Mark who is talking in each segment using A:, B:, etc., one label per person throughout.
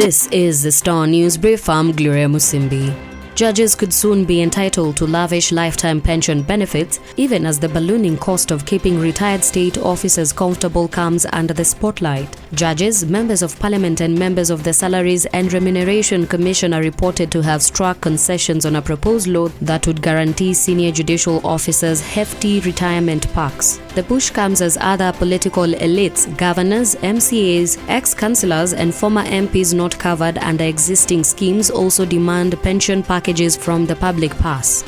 A: This is the Star News Brief. I'm Gloria Musimbi. Judges could soon be entitled to lavish lifetime pension benefits, even as the ballooning cost of keeping retired state officers comfortable comes under the spotlight. Judges, members of parliament and members of the Salaries and Remuneration Commission are reported to have struck concessions on a proposed law that would guarantee senior judicial officers hefty retirement packs. The push comes as other political elites, governors, MCAs, ex-councillors and former MPs not covered under existing schemes also demand pension packages from the public purse.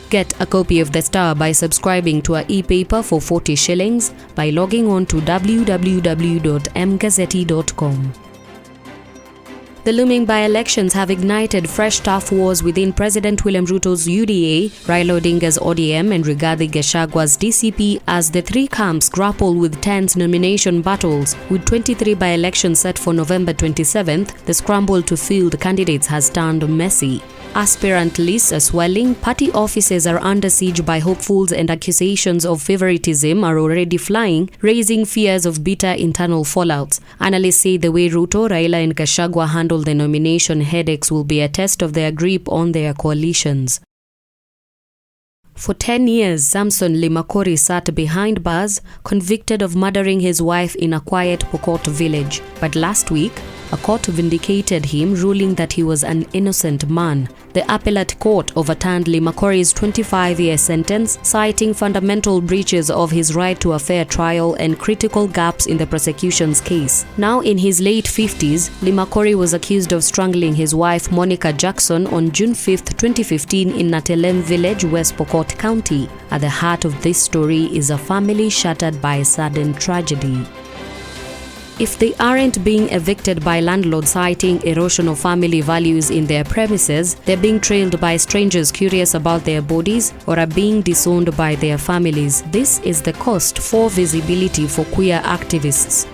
A: Get a copy of The Star by subscribing to our e-paper for 40 shillings by logging on to www.mgazzetti.com. The looming by-elections have ignited fresh tough wars within President William Ruto's UDA, Raila Odinga's ODM and Rigathi Gachagwa's DCP as the three camps grapple with tense nomination battles. With 23 by-elections set for November 27th, the scramble to field candidates has turned messy. Aspirant lists are swelling, party offices are under siege by hopefuls and accusations of favoritism are already flying, raising fears of bitter internal fallouts. Analysts say the way Ruto, Raila and Gachagua handle the nomination headaches will be a test of their grip on their coalitions. For 10 years, Samson Limakori sat behind bars, convicted of murdering his wife in a quiet Pokot village. But last week, a court vindicated him, ruling that he was an innocent man. The appellate court overturned Limakori's 25-year sentence, citing fundamental breaches of his right to a fair trial and critical gaps in the prosecution's case. Now in his late 50s, Limakori was accused of strangling his wife Monica Jackson on June 5, 2015 in Natelem village, West Pokot County. At the heart of this story is a family shattered by a sudden tragedy. If they aren't being evicted by landlords citing erosion of family values in their premises, they're being trailed by strangers curious about their bodies or are being disowned by their families. This is the cost for visibility for queer activists.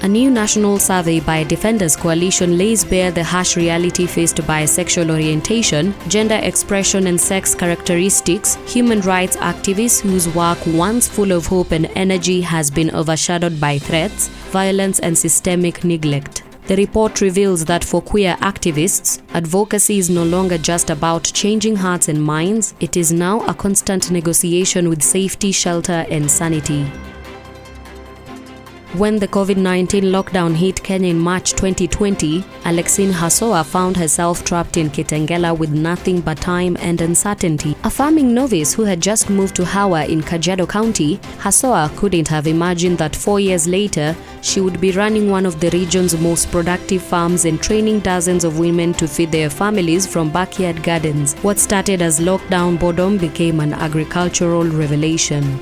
A: A new national survey by Defenders Coalition lays bare the harsh reality faced by sexual orientation, gender expression and sex characteristics, human rights activists whose work, once full of hope and energy, has been overshadowed by threats, violence and systemic neglect. The report reveals that for queer activists, advocacy is no longer just about changing hearts and minds, it is now a constant negotiation with safety, shelter and sanity. When the COVID-19 lockdown hit Kenya in March 2020, Alexine Hasoa found herself trapped in Kitengela with nothing but time and uncertainty. A farming novice who had just moved to Hawa in Kajiado County, Hasoa couldn't have imagined that 4 years later, she would be running one of the region's most productive farms and training dozens of women to feed their families from backyard gardens. What started as lockdown boredom became an agricultural revelation.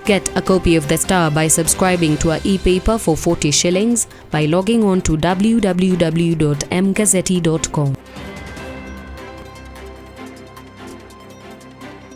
A: Get a copy of The Star by subscribing to our e-paper for 40 shillings by logging on to www.mgazzetti.com.